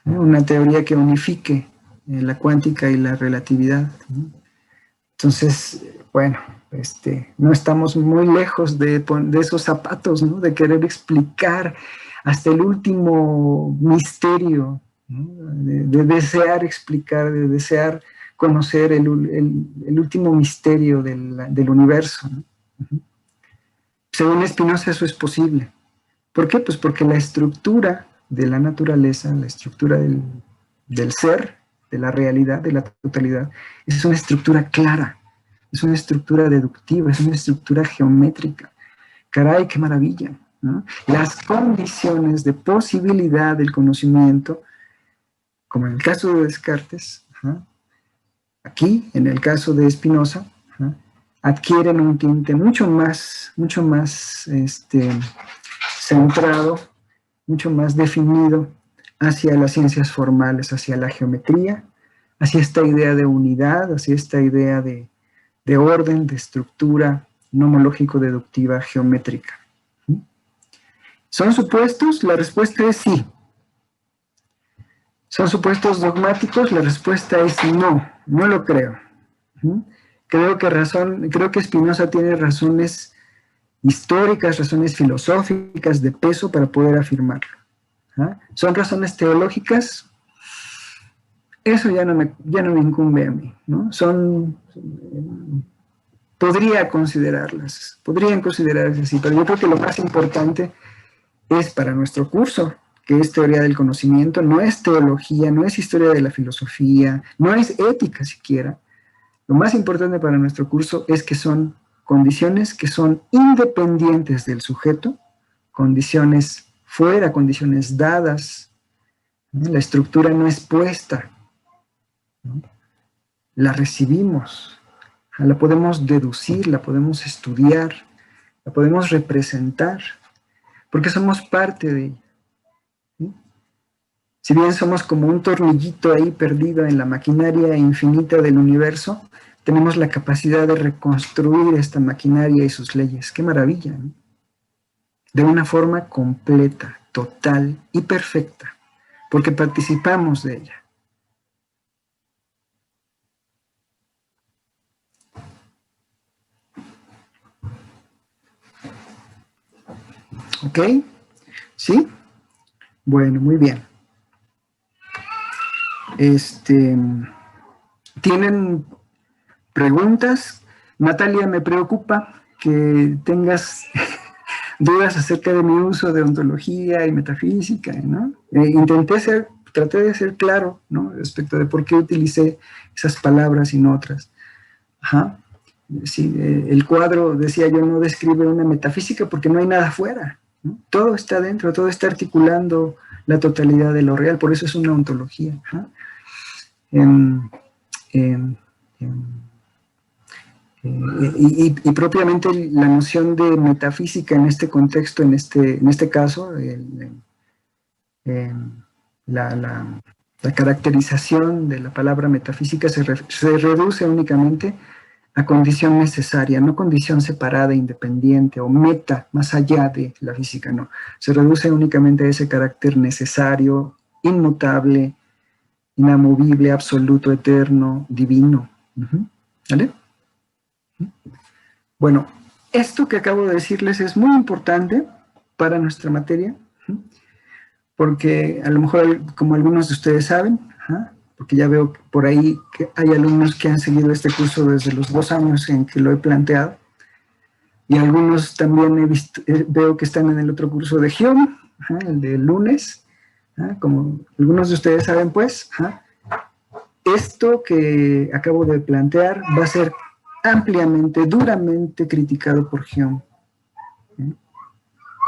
Speaker 1: Una teoría que unifique la cuántica y la relatividad, ¿no? Entonces, bueno, no estamos muy lejos de esos zapatos, ¿no? De querer explicar hasta el último misterio, ¿no? De desear explicar, de desear conocer el último misterio del universo, ¿no? Según Spinoza eso es posible. ¿Por qué? Pues porque la estructura de la naturaleza, la estructura del ser, de la realidad, de la totalidad, es una estructura clara, es una estructura deductiva, es una estructura geométrica. Caray, qué maravilla, ¿no? Las condiciones de posibilidad del conocimiento, como en el caso de Descartes, aquí, en el caso de Spinoza, adquieren un tinte mucho más centrado, mucho más definido hacia las ciencias formales, hacia la geometría, hacia esta idea de unidad, hacia esta idea de orden, de estructura nomológico-deductiva geométrica. ¿Son supuestos? La respuesta es sí. ¿Son supuestos dogmáticos? La respuesta es no, no lo creo. Creo que Spinoza tiene razones históricas, razones filosóficas de peso para poder afirmarlo. ¿Son razones teológicas? Eso ya no me incumbe a mí, ¿no? Podrían considerarse así, pero yo creo que lo más importante es para nuestro curso, que es teoría del conocimiento, no es teología, no es historia de la filosofía, no es ética siquiera. Lo más importante para nuestro curso es que son condiciones que son independientes del sujeto, condiciones fuera, condiciones dadas. La estructura no es puesta, ¿no? La recibimos, la podemos deducir, la podemos estudiar, la podemos representar, porque somos parte de ella, ¿sí? Si bien somos como un tornillito ahí perdido en la maquinaria infinita del universo, tenemos la capacidad de reconstruir esta maquinaria y sus leyes. ¡Qué maravilla! ¿No? De una forma completa, total y perfecta, porque participamos de ella. ¿Ok? ¿Sí? Bueno, muy bien. ¿Tienen preguntas? Natalia, me preocupa que tengas dudas acerca de mi uso de ontología y metafísica, ¿no? Traté de ser claro, ¿no? Respecto de por qué utilicé esas palabras y no otras. Ajá. Sí, el cuadro, decía yo, no describe una metafísica porque no hay nada afuera, ¿no? Todo está dentro, todo está articulando la totalidad de lo real, por eso es una ontología. ¿No? Y propiamente la noción de metafísica en este contexto, en este caso, la caracterización de la palabra metafísica se reduce únicamente a condición necesaria, no condición separada, independiente o meta, más allá de la física, no. Se reduce únicamente a ese carácter necesario, inmutable, inamovible, absoluto, eterno, divino. ¿Vale? Bueno, esto que acabo de decirles es muy importante para nuestra materia, porque a lo mejor, como algunos de ustedes saben, porque ya veo por ahí que hay alumnos que han seguido este curso desde los 2 años en que lo he planteado, y algunos también veo que están en el otro curso de Hume, el de lunes, como algunos de ustedes saben, pues, esto que acabo de plantear va a ser ampliamente, duramente criticado por Hume.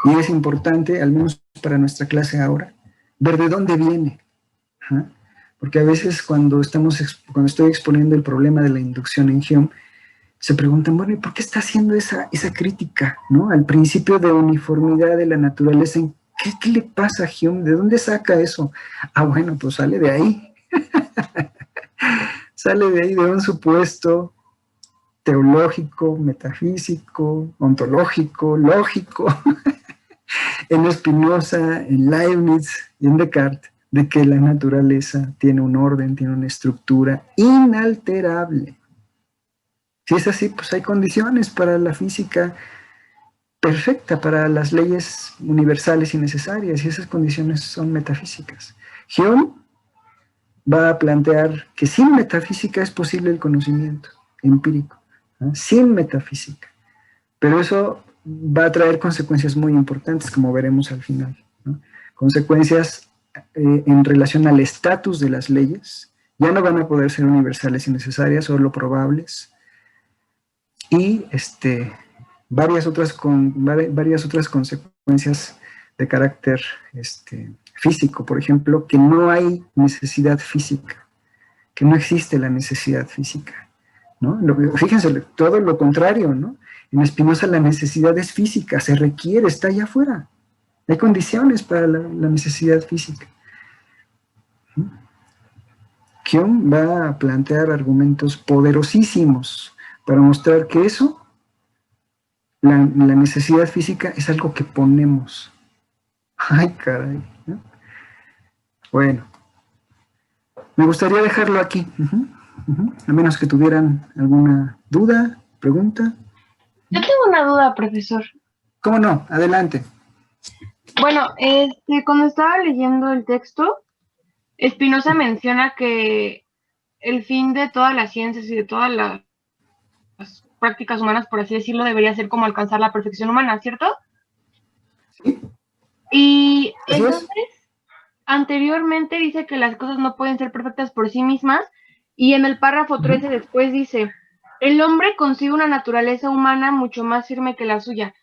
Speaker 1: Y es importante, al menos para nuestra clase ahora, ver de dónde viene. Porque a veces cuando estoy exponiendo el problema de la inducción en Hume, se preguntan, bueno, ¿y por qué está haciendo esa crítica, ¿no? Al principio de uniformidad de la naturaleza, ¿qué le pasa a Hume? ¿De dónde saca eso? Bueno, pues sale de ahí. Sale de ahí, de un supuesto teológico, metafísico, ontológico, lógico, en Spinoza, en Leibniz y en Descartes, de que la naturaleza tiene un orden, tiene una estructura inalterable. Si es así, pues hay condiciones para la física perfecta, para las leyes universales y necesarias, y esas condiciones son metafísicas. Hume va a plantear que sin metafísica es posible el conocimiento empírico, ¿no? Sin metafísica. Pero eso va a traer consecuencias muy importantes, como veremos al final, ¿no? Consecuencias en relación al estatus de las leyes. Ya no van a poder ser universales y necesarias, solo probables. Y varias otras consecuencias de carácter físico, por ejemplo, que no hay necesidad física, que no existe la necesidad física, ¿no? Fíjense, todo lo contrario, ¿no? En Spinoza la necesidad es física, se requiere, está allá afuera. Hay condiciones para la necesidad física. Hume va a plantear argumentos poderosísimos para mostrar que eso, la necesidad física, es algo que ponemos. Ay, caray, ¿no? Bueno, me gustaría dejarlo aquí, a menos que tuvieran alguna duda, pregunta.
Speaker 2: Yo tengo una duda, profesor.
Speaker 1: ¿Cómo no? Adelante.
Speaker 2: Bueno, cuando estaba leyendo el texto, Spinoza menciona que el fin de todas las ciencias y de todas las prácticas humanas, por así decirlo, debería ser como alcanzar la perfección humana, ¿cierto?
Speaker 1: Sí.
Speaker 2: Y
Speaker 1: Así
Speaker 2: entonces,
Speaker 1: es.
Speaker 2: anteriormente dice que las cosas no pueden ser perfectas por sí mismas, y en el párrafo 13 después dice, el hombre consigue una naturaleza humana mucho más firme que la suya.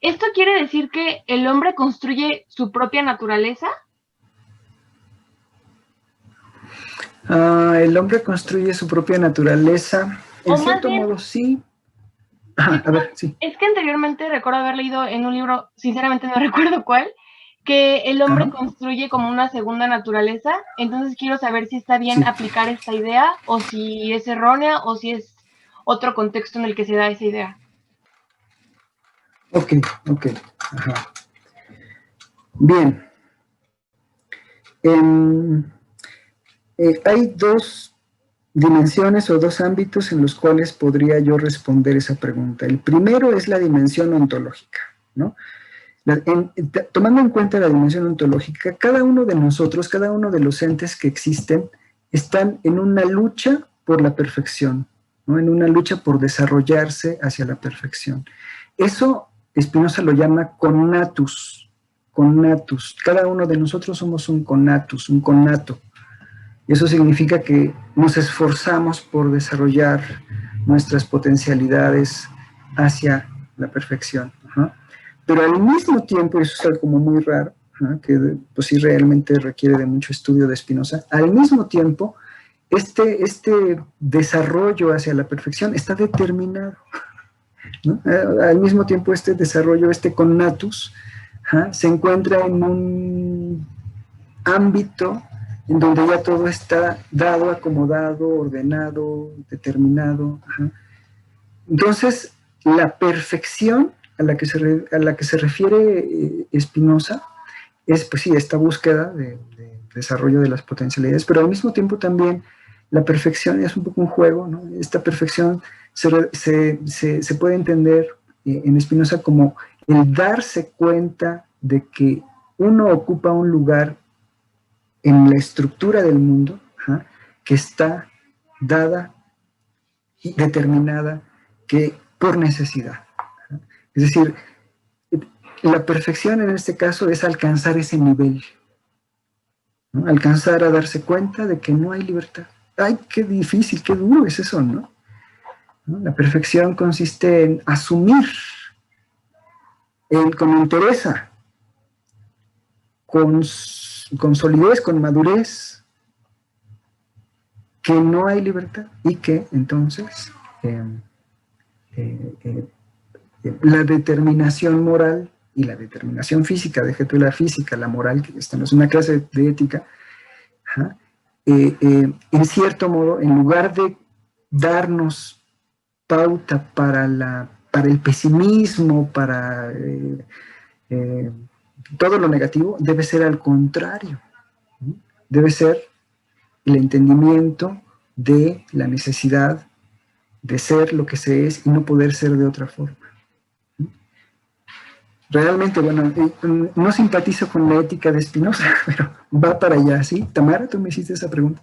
Speaker 2: ¿Esto quiere decir que el hombre construye su propia naturaleza?
Speaker 1: El hombre construye su propia naturaleza. En cierto modo, sí. A ver, sí.
Speaker 2: Es que anteriormente recuerdo haber leído en un libro, sinceramente no recuerdo cuál, que el hombre
Speaker 1: Ajá.
Speaker 2: construye como una segunda naturaleza. Entonces quiero saber si está bien
Speaker 1: Sí.
Speaker 2: aplicar esta idea, o si es errónea, o si es otro contexto en el que se da esa idea.
Speaker 1: Ok, ok. Ajá. Bien. Hay dos dimensiones o dos ámbitos en los cuales podría yo responder esa pregunta. El primero es la dimensión ontológica, ¿no? Tomando en cuenta la dimensión ontológica, cada uno de nosotros, cada uno de los entes que existen, están en una lucha por la perfección, ¿no? En una lucha por desarrollarse hacia la perfección. Eso Spinoza lo llama connatus, connatus. Cada uno de nosotros somos un connatus, un connato. Eso significa que nos esforzamos por desarrollar nuestras potencialidades hacia la perfección. Ajá. Pero al mismo tiempo, y eso es algo como muy raro, que pues sí realmente requiere de mucho estudio de Spinoza, al mismo tiempo, este desarrollo hacia la perfección está determinado, ¿no? Al mismo tiempo, este desarrollo, este connatus, se encuentra en un ámbito en donde ya todo está dado, acomodado, ordenado, determinado. Ajá. Entonces, la perfección a la que se refiere Spinoza es, pues sí, esta búsqueda de desarrollo de las potencialidades, pero al mismo tiempo también la perfección es un poco un juego, ¿no? Esta perfección se puede entender en Spinoza como el darse cuenta de que uno ocupa un lugar en la estructura del mundo, que está dada y determinada que por necesidad. Es decir, la perfección en este caso es alcanzar ese nivel, ¿no? Alcanzar a darse cuenta de que no hay libertad. ¡Ay, qué difícil, qué duro es eso, ¿no? La perfección consiste en asumir con entereza, con solidez, con madurez, que no hay libertad y que entonces la determinación moral y la determinación física, deje tú la física, la moral, que esta no es una clase de ética, en cierto modo, en lugar de darnos pauta para el pesimismo, para todo lo negativo, debe ser al contrario, ¿no? Debe ser el entendimiento de la necesidad de ser lo que se es y no poder ser de otra forma. Realmente, bueno, no simpatizo con la ética de Spinoza, pero va para allá, ¿sí? Tamara, tú me hiciste esa pregunta.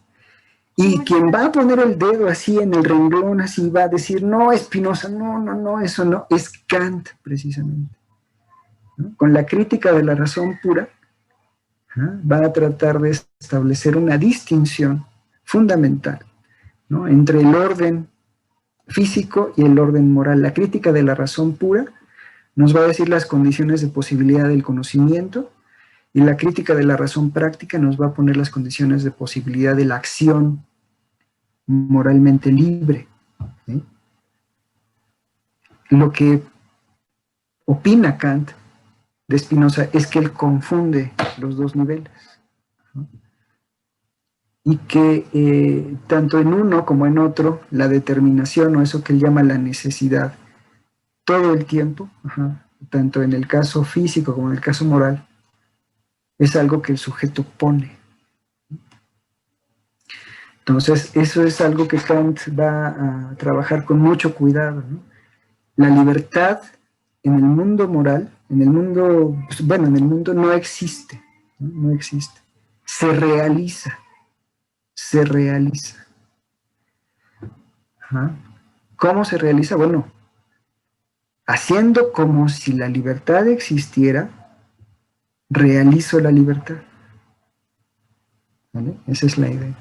Speaker 1: Y quien va a poner el dedo así en el renglón, así va a decir, no, Spinoza, no, eso no, es Kant, precisamente, ¿no? Con la crítica de la razón pura, va a tratar de establecer una distinción fundamental, ¿no? Entre el orden físico y el orden moral. La crítica de la razón pura nos va a decir las condiciones de posibilidad del conocimiento, y la crítica de la razón práctica nos va a poner las condiciones de posibilidad de la acción moralmente libre, ¿sí? Lo que opina Kant de Spinoza es que él confunde los dos niveles, ¿no? Y que tanto en uno como en otro, la determinación, o eso que él llama la necesidad, todo el tiempo, tanto en el caso físico como en el caso moral, es algo que el sujeto pone. Entonces, eso es algo que Kant va a trabajar con mucho cuidado, ¿no? La libertad en el mundo moral, en el mundo, pues, bueno, en el mundo no existe, ¿no? No existe. Se realiza, se realiza. ¿Cómo se realiza? Bueno, haciendo como si la libertad existiera, realizo la libertad. ¿Vale? Esa es la idea.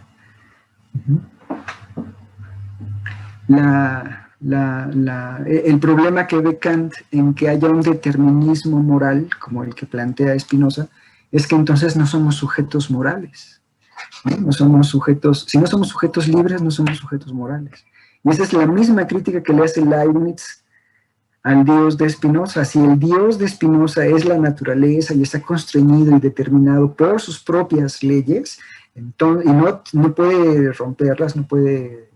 Speaker 1: El problema que ve Kant en que haya un determinismo moral, como el que plantea Spinoza, es que entonces no somos sujetos morales, ¿no? No somos sujetos, si no somos sujetos libres, no somos sujetos morales. Y esa es la misma crítica que le hace Leibniz al Dios de Spinoza. Si el Dios de Spinoza es la naturaleza y está constreñido y determinado por sus propias leyes, entonces, y no puede romperlas, no puede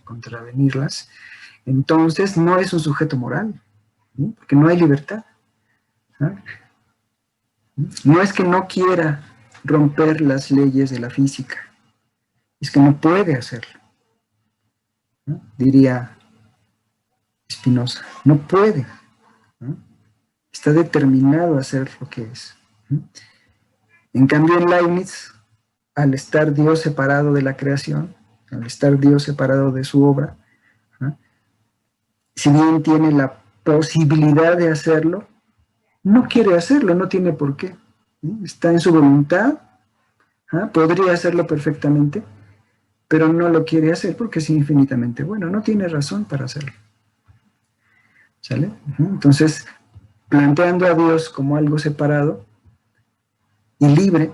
Speaker 1: contravenirlas, entonces no es un sujeto moral, ¿sí? Porque no hay libertad. ¿Ah? No es que no quiera romper las leyes de la física, es que no puede hacerlo, ¿no? Diría Spinoza, no puede, ¿no? Está determinado a hacer lo que es. En cambio, en Leibniz, al estar Dios separado de la creación, al estar Dios separado de su obra, ¿no? Si bien tiene la posibilidad de hacerlo, no quiere hacerlo, no tiene por qué. Está en su voluntad, ¿ah? Podría hacerlo perfectamente, pero no lo quiere hacer porque es infinitamente bueno, no tiene razón para hacerlo. ¿Sale? Entonces, planteando a Dios como algo separado y libre,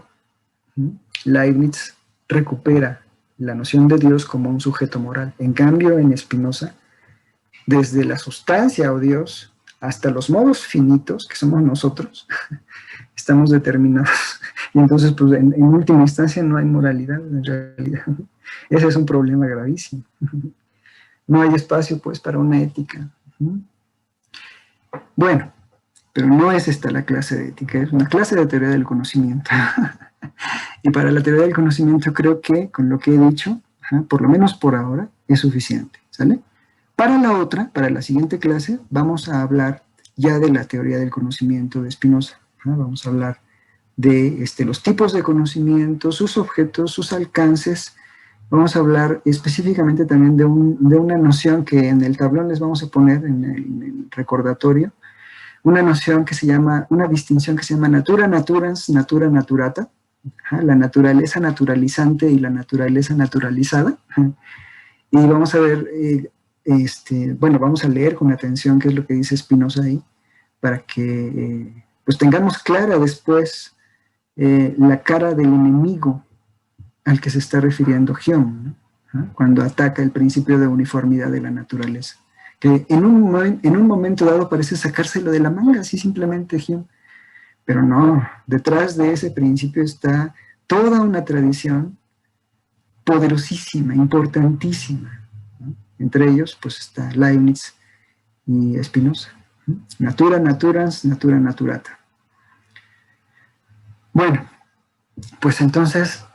Speaker 1: Leibniz recupera la noción de Dios como un sujeto moral. En cambio, en Spinoza, desde la sustancia o Dios hasta los modos finitos, que somos nosotros, estamos determinados. Y entonces, pues, en última instancia no hay moralidad, en realidad. Ese es un problema gravísimo. No hay espacio, pues, para una ética. Bueno, pero no es esta la clase de ética, es una clase de teoría del conocimiento. Y para la teoría del conocimiento creo que con lo que he dicho, por lo menos por ahora, es suficiente, ¿sale? Para la otra, para la siguiente clase, vamos a hablar ya de la teoría del conocimiento de Spinoza. Vamos a hablar de los tipos de conocimiento, sus objetos, sus alcances. Vamos a hablar específicamente también de una noción que en el tablón les vamos a poner en el recordatorio, una noción que se llama, una distinción que se llama natura naturans, natura naturata, la naturaleza naturalizante y la naturaleza naturalizada. Y vamos a ver, bueno, vamos a leer con atención qué es lo que dice Spinoza ahí, para que pues tengamos clara después la cara del enemigo al que se está refiriendo Hume, ¿no? Cuando ataca el principio de uniformidad de la naturaleza, que en un momento dado parece sacárselo de la manga, así simplemente Hume, pero no, detrás de ese principio está toda una tradición poderosísima, importantísima, ¿no? Entre ellos, pues está Leibniz y Spinoza. Natura naturans, natura naturata. Bueno, pues entonces,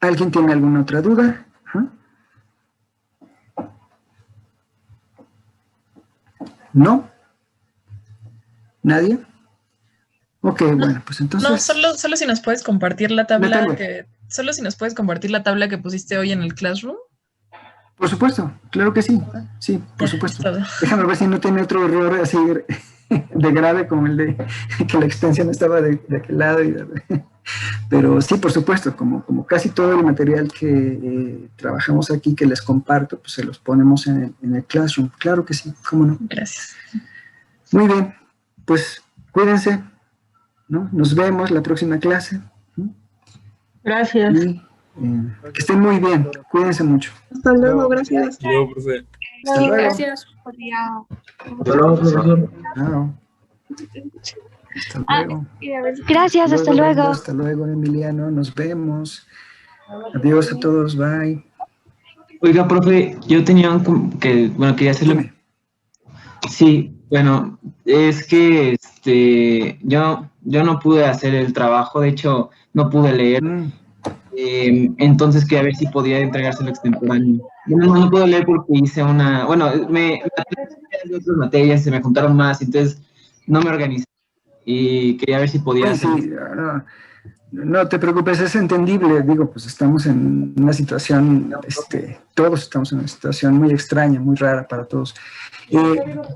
Speaker 1: ¿alguien tiene alguna otra duda? ¿No? ¿Nadie? Ok,
Speaker 3: No,
Speaker 1: bueno, pues entonces...
Speaker 3: No, solo si nos puedes compartir la tabla solo si nos puedes compartir la tabla que pusiste hoy en el Classroom.
Speaker 1: Por supuesto, claro que sí. Sí, por supuesto. Déjame ver si no tiene otro error así de grave como el de que la extensión estaba de aquel lado. Pero sí, por supuesto, como casi todo el material que trabajamos aquí, que les comparto, pues se los ponemos en el Classroom. Claro que sí, cómo no.
Speaker 3: Gracias.
Speaker 1: Muy bien, pues cuídense, ¿no? Nos vemos la próxima clase.
Speaker 4: Gracias.
Speaker 1: Y, que estén muy bien, cuídense mucho.
Speaker 4: Hasta luego, gracias.
Speaker 5: Hasta luego, profe.
Speaker 1: Hasta luego.
Speaker 2: Gracias.
Speaker 5: Hasta luego, profesor.
Speaker 1: Chao. Hasta luego.
Speaker 2: Gracias, hasta luego.
Speaker 1: Hasta luego, Emiliano, nos vemos. Adiós a todos, bye.
Speaker 6: Oiga, profe, yo tenía quería hacerle...
Speaker 1: Dime.
Speaker 6: Sí, bueno, es que yo no pude hacer el trabajo, de hecho, no pude leer. Entonces quería ver si podía entregárselo extemporáneo. No puedo leer porque hice me de otras materias, se me juntaron más, entonces no me organizé y quería ver si podía hacerlo.
Speaker 1: Sí, no te preocupes, es entendible, digo, pues estamos en una situación, todos estamos en una situación muy extraña, muy rara para todos.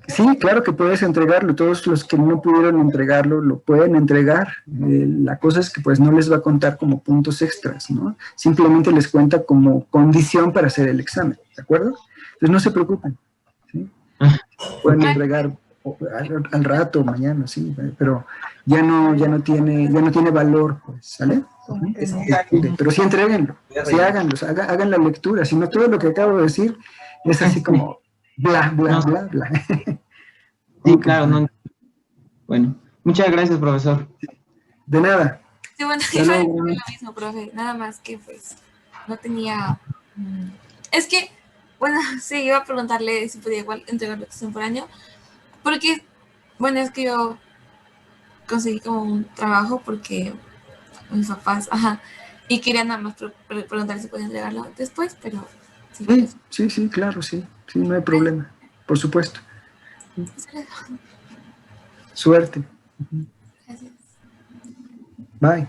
Speaker 1: Sí, claro que puedes entregarlo, todos los que no pudieron entregarlo lo pueden entregar, la cosa es que pues no les va a contar como puntos extras, ¿no? Simplemente les cuenta como condición para hacer el examen, ¿de acuerdo? Entonces no se preocupen, ¿sí? Pueden entregar al rato, mañana, sí, pero ya no tiene valor, pues, ¿sale? Pero sí entréguenlo, sí háganlo, hagan la lectura, si no todo lo que acabo de decir es así como Bla, bla,
Speaker 6: No.
Speaker 1: bla, bla.
Speaker 6: Sí,
Speaker 1: Ok.
Speaker 6: claro, no. Bueno, muchas gracias, profesor.
Speaker 1: De nada.
Speaker 7: Sí, bueno,
Speaker 6: Hasta
Speaker 7: iba a
Speaker 6: luego.
Speaker 7: decir lo mismo, profe. Nada más que pues no tenía. Es que, bueno, sí, iba a preguntarle si podía igual entregarlo extemporáneo. Porque, bueno, es que yo conseguí como un trabajo porque mis papás, ajá. Y quería nada más preguntar si podía entregarlo después, pero sí, por
Speaker 1: Sí,
Speaker 7: eso.
Speaker 1: sí, sí, claro, sí. Sí, no hay problema. Por supuesto. Suerte.
Speaker 7: Gracias.
Speaker 1: Bye.